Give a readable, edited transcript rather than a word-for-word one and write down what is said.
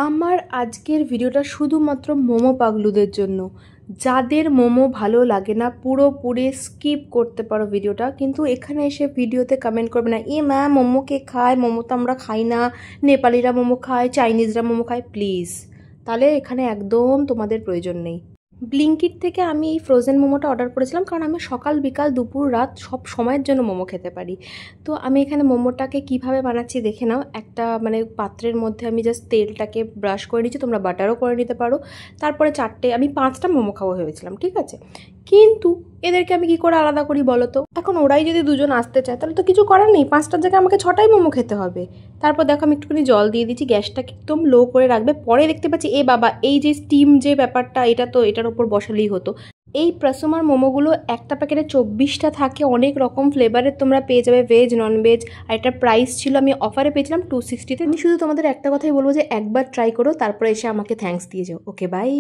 আমার আজকের ভিডিওটা শুধুমাত্র মোমো পাগলুদের জন্য। যাদের মোমো ভালো লাগে না পুরোপুরি স্কিপ করতে পারো ভিডিওটা, কিন্তু এখানে এসে ভিডিওতে কমেন্ট করবে না, ম্যাম মোমো কে খায়, মোমো তো আমরা খাই না, নেপালিরা মোমো খায়, চাইনিজরা মোমো খায়, প্লিজ। তাহলে এখানে একদম তোমাদের প্রয়োজন নেই। ব্লিঙ্কিট থেকে আমি এই ফ্রোজেন মোমোটা অর্ডার করেছিলাম, কারণ আমি সকাল বিকাল দুপুর রাত সব সময়ের জন্য মোমো খেতে পারি। তো আমি এখানে মোমোটাকে কিভাবে বানাচ্ছি দেখে নাও। একটা পাত্রের মধ্যে আমি জাস্ট তেলটাকে ব্রাশ করে নিচ্ছি, তোমরা বাটারও করে নিতে পারো। তারপরে আমি 5টা মোমো খাওয়া ভেবেছিলাম, ঠিক আছে, কিন্তু এদেরকে আমি কি করে আলাদা করি বলো তো। এখন ওরাই যদি দুজন আসতে চায় তাহলে তো কিছু করার নেই, 5টার জায়গায় আমাকে 6টাই মোমো খেতে হবে। তারপর দেখো আমি একটুখানি জল দিয়ে দিচ্ছি, গ্যাসটাকে একদম লো করে রাখবে। পরে দেখতে পাচ্ছি বাবা, এই যে স্টিম যে ব্যাপারটা, এটা তো এটার ওপর বসালেই হতো। এই প্রসোমার মোমোগুলো একটা প্যাকেটে 24টা থাকে, অনেক রকম ফ্লেভারের তোমরা পেয়ে যাবে, ভেজ নন ভেজ। আর এটার প্রাইস ছিল, আমি অফারে পেয়েছিলাম 260-তে। আমি শুধু তোমাদের একটা কথাই বলবো যে একবার ট্রাই করো, তারপরে এসে আমাকে থ্যাঙ্কস দিয়ে যাও। ওকে, বাই।